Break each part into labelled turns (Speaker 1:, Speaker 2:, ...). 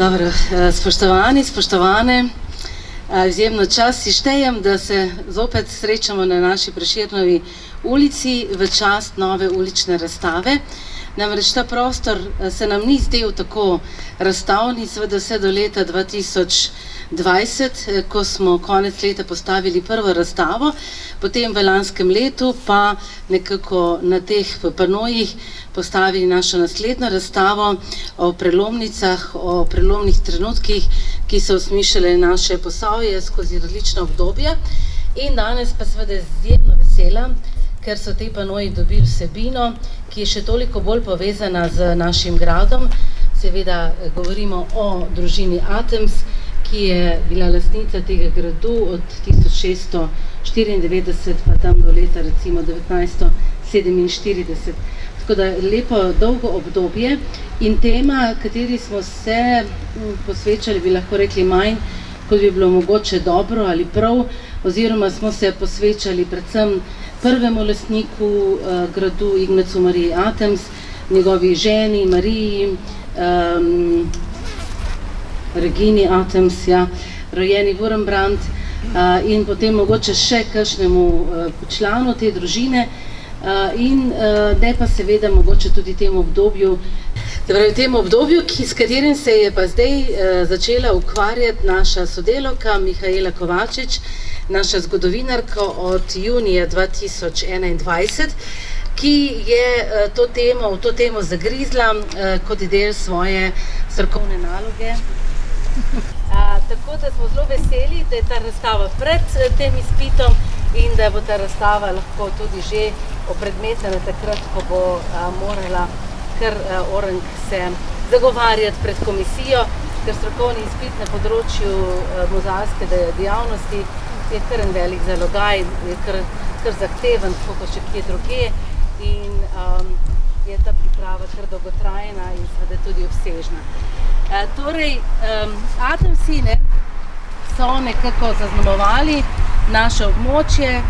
Speaker 1: Dobro, spoštovani, spoštovane, izjemno čast si štejem, da se zopet srečamo na naši Prešernovi ulici v čast nove ulične razstave. Namreč ta prostor se nam ni zdel tako razstavni, seveda vse do leta 2020, ko smo konec leta postavili prvo razstavo, potem v lanskem letu pa nekako na teh panojih postavili našo naslednjo razstavo o prelomnicah, o prelomnih trenutkih, ki so osmišljale naše Posavje skozi različna obdobja. In danes pa seveda izjemno vesela, ker so te panoji dobili vsebino, ki je še toliko bolj povezana z našim gradom. Seveda govorimo o družini Atems, ki je bila lastnica tega gradu od 1694 pa tam do leta recimo 1947. Tako da lepo dolgo obdobje in tema, kateri smo se posvečali, bi lahko rekli manj, kot bi bilo mogoče dobro ali prav, oziroma smo se posvečali predvsem prvemu lastniku gradu Ignacu Mariji Atems, njegovi ženi Mariji, Regini Atems, rojeni Wurmbrand, in potem mogoče še kakšnemu članu te družine, in ne pa seveda mogoče tudi temu obdobju, v tem obdobju, s katerim se je pa zdaj začela ukvarjati naša sodelavka Mihaela Kovačič, naša zgodovinarka od junija 2021, ki je v to temo zagrizla kot del svoje strokovne naloge. Tako da smo zelo veseli, da je ta razstava pred tem izpitom in da bo ta razstava lahko tudi že opredmetena takrat, ko bo morala kar Orang se zagovarjati pred komisijo, ker strokovni izpit na področju muzealske dejavnosti je kar en velik zalogaj, je kar zahteven, tako kot še kje druge, in je ta priprava kar dolgotrajna in seveda tudi obsežna. Torej, Atemsi so nekako zaznamovali naše območje,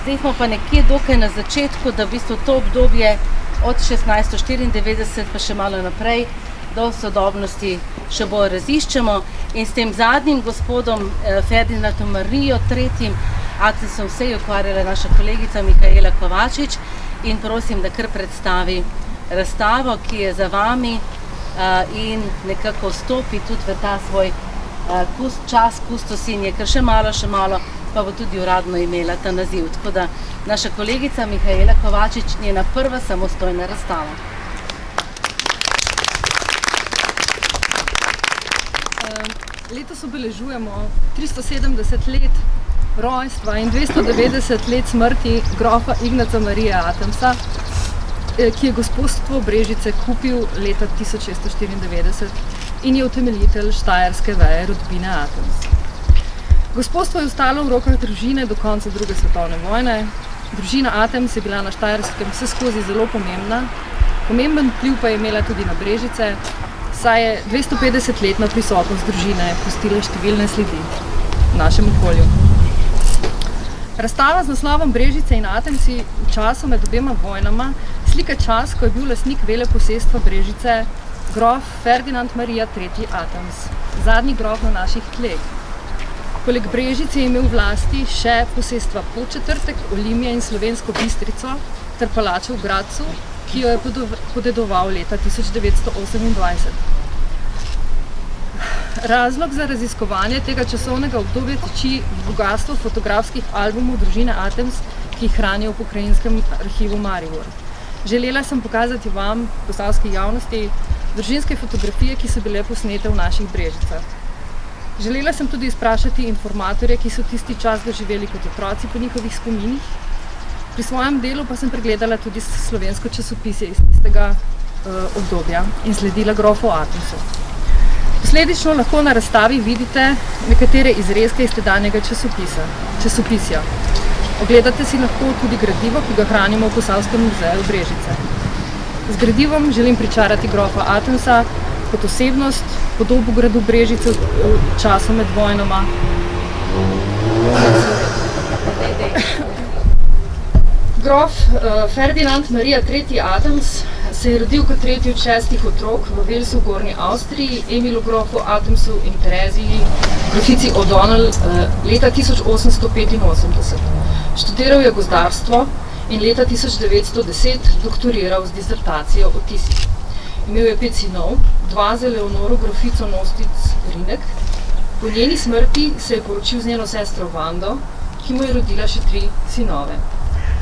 Speaker 1: zdaj smo pa nekje dokaj na začetku, da v bistvu to obdobje od 1694 pa še malo naprej do sodobnosti še bolj raziščemo in s tem zadnjim gospodom Ferdinandom Marijo III. Atemsom se je ukvarjala naša kolegica Mihaela Kovačič in prosim, da kar predstavi razstavo, ki je za vami in nekako vstopi tudi v ta svoj čas kustosinje, ker še malo pa bo tudi uradno imela ta naziv. Tako da naša kolegica Mihaela Kovačič, njena prva samostojna razstava.
Speaker 2: Letos obeležujemo 370 let rojstva in 290 let smrti grofa Ignaca Marije Atemsa, ki je gospodstvo Brežice kupil leta 1694 in je utemeljitelj štajerske veje rodbine Atems. Gospodstvo je ostalo v rokah družine do konca druge svetovne vojne. Družina Atems je bila na Štajerskem vseskozi zelo pomembna. Pomemben vpliv pa je imela tudi na Brežice, saj je 250-letna prisotnost družine pustila številne sledi v našem okolju. Razstava z naslovom Brežice in Atemsi v času med obema vojnama slika čas, ko je bil lastnik veleposestva Brežice grof Ferdinand Marija III. Atems, zadnji grof na naših tleh. Poleg Brežice je imel v lasti še posestva Podčetrtek, Olimje in Slovensko Bistrico ter palačo v Gradcu, ki jo je podedoval leta 1928. Razlog za raziskovanje tega časovnega obdobja tiči v bogastvu fotografskih albumov družine Atems, ki jih hranijo v Pokrajinskem arhivu Maribor. Želela sem pokazati vam, posavski javnosti, družinske fotografije, ki so bile posnete v naših Brežicah. Želela sem tudi izprašati informatorje, ki so tisti čas doživeli kot otroci po njihovih spominih. Pri svojem delu pa sem pregledala tudi slovensko časopisje iz tistega obdobja in sledila grofu Atemsu. Posledično lahko na razstavi vidite nekatere izrezke iz tedanjega časopisja. Ogledate si lahko tudi gradivo, ki ga hranimo v Posavskem muzeju Brežice. Z gradivom želim pričarati grofa Atemsa kot osebnost, podobo gradu Brežice v času med vojnama. Grof Ferdinand Marija III. Atems se je rodil kot tretji od 6 otrok v Walesu v Gornji Avstriji, Emilu grofu Adamsu in Tereziji grofici O'Donnell leta 1885. Študiral je gozdarstvo in leta 1910 doktoriral z disertacijo o Tisi. Imel je 5 sinov, 2 z Eleonoro grofico Nostitz-Rinek. Po njeni smrti se je poročil z njeno sestro Vando, ki mu je rodila še 3 sinove.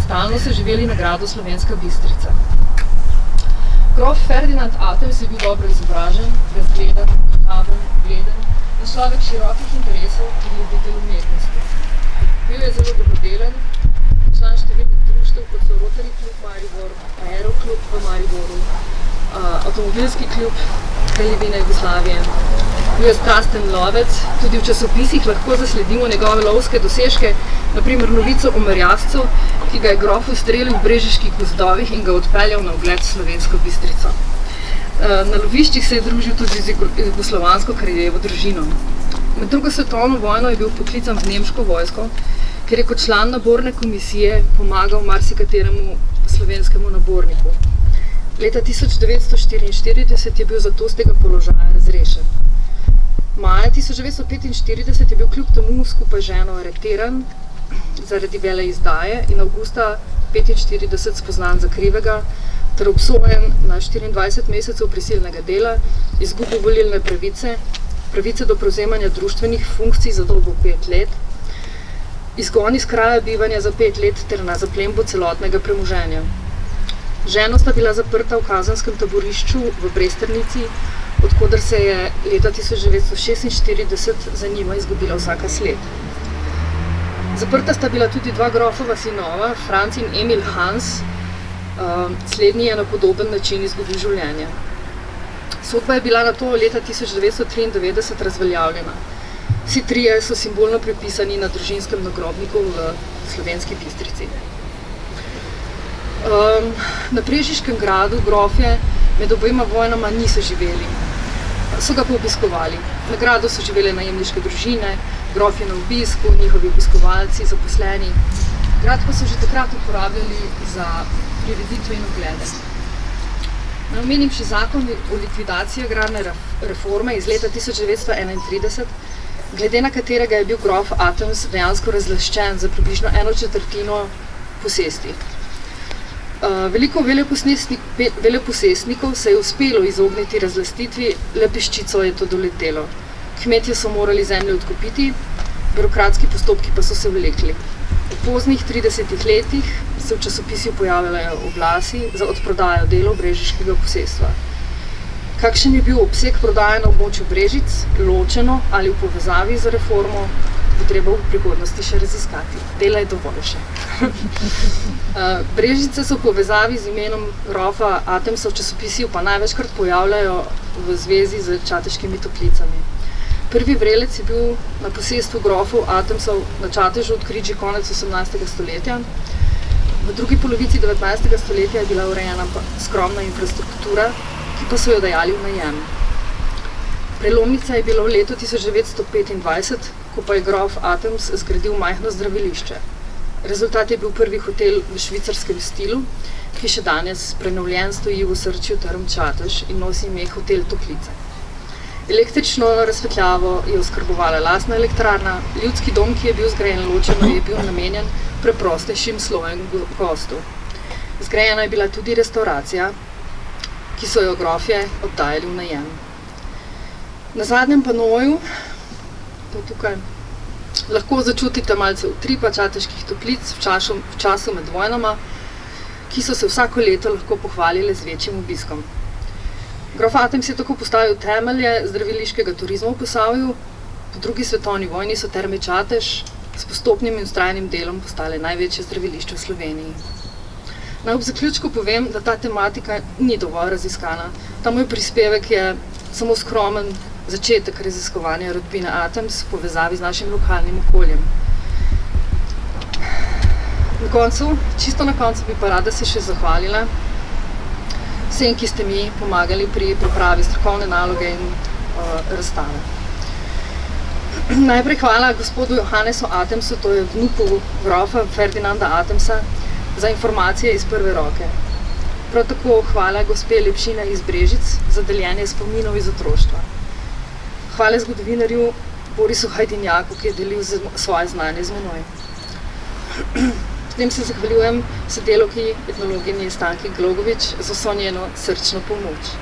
Speaker 2: Stalno so živeli na gradu Slovenska Bistrica. Grof Ferdinand Adams je bil dobro izobražen, razgledan, pohaven, gleden in človek širokih interesov in ljubitelj umetnosti. Bil je zelo dobrodelen, član številnih društev, kot so Rotary klub Maribor, Aeroklub v Mariboru, avtomobilski klub Kraljevine Jugoslavije. Bil je strasten lovec, tudi v časopisih lahko zasledimo njegove lovske dosežke, naprimer novico o merjascu, ki ga je grof ustrelil v brežiških gozdovih in ga odpeljal na ogled Slovensko Bistrico. Na loviščih se je družil tudi z jugoslovansko kraljevo družino. Med drugo svetovno vojno je bil poklican v nemško vojsko, ker je kot član naborne komisije pomagal marsikateremu slovenskemu naborniku. Leta 1944 je bil zato z tega položaja razrešen. Maja 1945 je bil kljub temu skupaj z ženo areteran zaradi veleizdaje in avgusta 1945 spoznan za krivega ter obsojen na 24 mesecev prisilnega dela, izgubo volilne pravice, pravice do prevzemanja društvenih funkcij za dobo 5 let, izgon iz kraja bivanja za 5 let ter na zaplembo celotnega premoženja. Ženo sta bila zaprta v kazenskem taborišču v Bresternici, odkoder se je leta 1946 za njima izgubila vsaka sled. Zaprta sta bila tudi 2 grofova sinova, Franz in Emil Hans, slednji je na podoben način izgubil življenje. Sodba je bila nato leta 1993 razveljavljena. Vsi 3 so simbolno pripisani na družinskem nagrobniku v Slovenski Bistrici. Na Brežiškem gradu grofje med obema vojnama niso živeli. So ga pa obiskovali. Na gradu so živele najemniške družine, grofje na obisku, njihovi obiskovalci, zaposleni. Grad pa so že takrat uporabljali za prireditve in oglede. Naj omenim še zakon o likvidaciji agrarne reforme iz leta 1931, glede na katerega je bil grof Adams dejansko razlaščen za približno 1/4 posesti. Veliko veleposestnikov se je uspelo izogniti razlastitvi, le peščico je to doletelo. Kmetje so morali zemljo odkupiti, birokratski postopki pa so se vlekli. V poznih 30 letih se v časopisju pojavljajo oglasi za odprodajo delov brežiškega posestva. Kakšen je bil obseg prodaje na območju Brežic, ločeno ali v povezavi z reformo, bo treba v prihodnosti še raziskati. Dela je dovolj še. Brežice so v povezavi z imenom grofa Adamsa v časopisju pa največkrat pojavljajo v zvezi z Čateškimi Toplicami. Prvi vrelec je bil na posestvu grofov Adamsov na Čatežu odkrit že konec 18. stoletja. V drugi polovici 19. stoletja je bila urejena skromna infrastruktura, ki pa so jo dajali v najem. Prelomnica je bilo v letu 1925, ko pa je grof Adams zgradil majhno zdravilišče. Rezultat je bil prvi hotel v švicarskem stilu, ki še danes prenovljen stoji v osrčju Term Čatež in nosi ime Hotel Toplice. Električno razsvetljavo je oskrbovala lastna elektrarna, ljudski dom, ki je bil zgrajen ločeno, je bil namenjen preprostejšim slojem gostov. Zgrajena je bila tudi restauracija, ki so jo grofje oddajali v najem. Na zadnjem panoju, to tukaj, lahko začutite malce utripa Čateških Toplic v času med vojnama, ki so se vsako leto lahko pohvalile z večjim obiskom. Grof Adams je tako postavil temelje zdraviliškega turizma v Posavju. Po drugi svetovni vojni so Terme Čatež s postopnim in vztrajnim delom postale največje zdravilišče v Sloveniji. Naj ob zaključku povem, da ta tematika ni dovolj raziskana. Ta moj prispevek je samo skromen začetek raziskovanja rodbine Adams v povezavi z našim lokalnim okoljem. Čisto na koncu bi pa rada se še zahvalila vsem, ki ste mi pomagali pri pripravi strokovne naloge in razstave. Najprej hvala gospodu Johannesu Adamsu, to je vnuku grofa Ferdinanda Adamsa, za informacije iz prve roke. Prav tako hvala gospe Lepšina iz Brežic za deljenje spominov iz otroštva. Hvala zgodovinarju Borisu Hajdinjaku, ki je delil svoje znanje z menoj. Potem se zahvaljujem sodelavki etnologinji Stanki Glogovič za vso njeno srčno pomoč.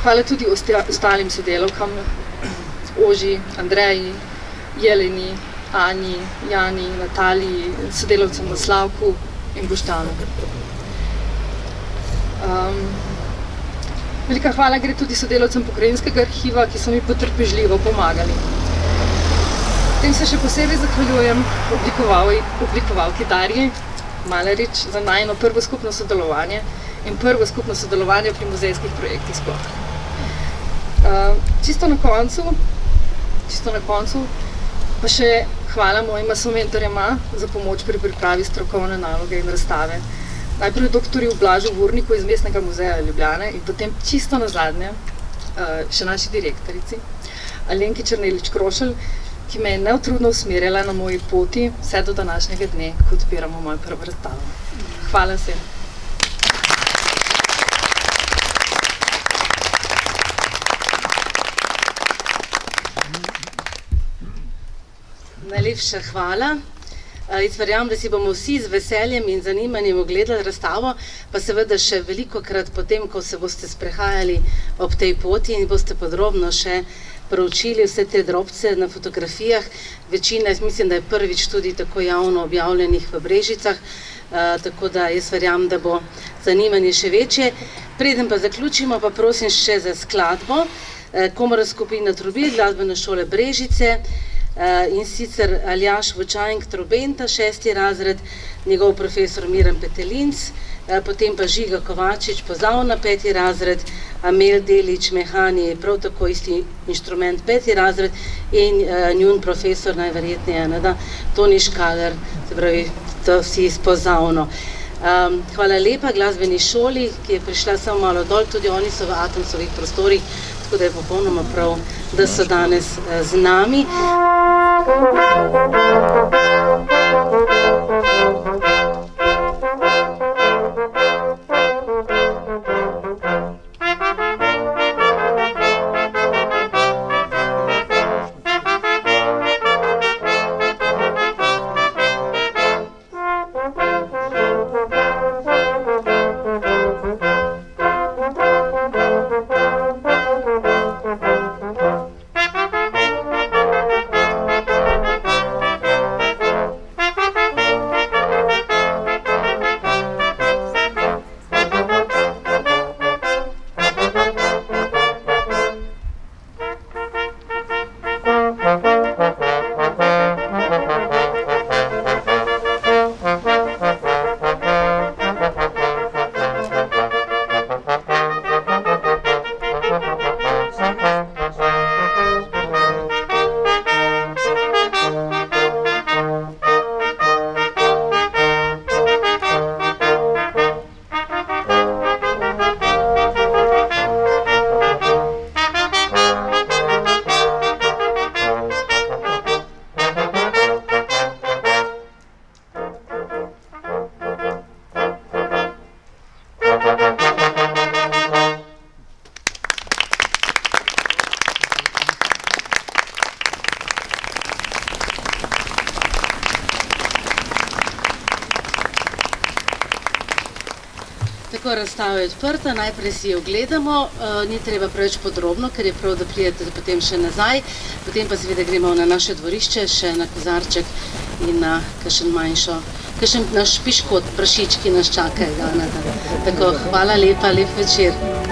Speaker 2: Hvala tudi ostalim sodelavkam, Oži, Andreji, Jeleni, Anji, Jani, Nataliji, sodelavcem Slavku in Boštanu. Velika hvala gre tudi sodelavcem Pokrajinskega arhiva, ki so mi potrpežljivo pomagali. Potem se še posebej zahvaljujem oblikovalki Darji Malerič za najino prvo skupno sodelovanje in prvo skupno sodelovanje pri muzejskih projektih sploh. Čisto na koncu pa še hvala mojima somentorjema za pomoč pri pripravi strokovne naloge in razstave. Najprej doktorju Blažu Vurniku iz Mestnega muzeja Ljubljane in potem čisto nazadnje še naši direktorici Alenki Černelič-Krošelj, ki me je neutrudno usmerjala na moji poti vse do današnjega dne, ko odpiramo mojo prvo razstavo. Hvala vsem.
Speaker 1: Najlepša hvala. Jaz verjamem, da si bomo vsi z veseljem in zanimanjem ogledali razstavo, pa seveda še velikokrat potem, ko se boste sprehajali ob tej poti in boste podrobno še proučili vse te drobce na fotografijah. Večina, jaz mislim, da je prvič tudi tako javno objavljenih v Brežicah, tako da jaz verjamem, da bo zanimanje še večje. Preden pa zaključimo, pa prosim še za skladbo. Komorna skupina Trobil, glasbene šole Brežice, in sicer Aljaž Vučajnk trobenta, 6. razred, njegov profesor Miran Petelinc, potem pa Žiga Kovačič pozavna, 5. razred, Amel Delič mehani, prav tako isti inštrument, 5. razred in njun profesor najverjetneje Toni Škaler, se pravi, to vsi pozavno. Hvala lepa glasbeni šoli, ki je prišla samo malo dol, tudi oni so v Atomsovih prostorih, tako da je popolnoma prav, da so danes z nami. Tako, razstava je odprta, najprej si jo ogledamo, ni treba preveč podrobno, ker je prav, da prijete potem še nazaj, potem pa seveda gremo na naše dvorišče, še na kozarček in na kakšen manjšo, kakšen naš piškot, prašič, ki nas čakajo. Tako, hvala lepa, lep večer.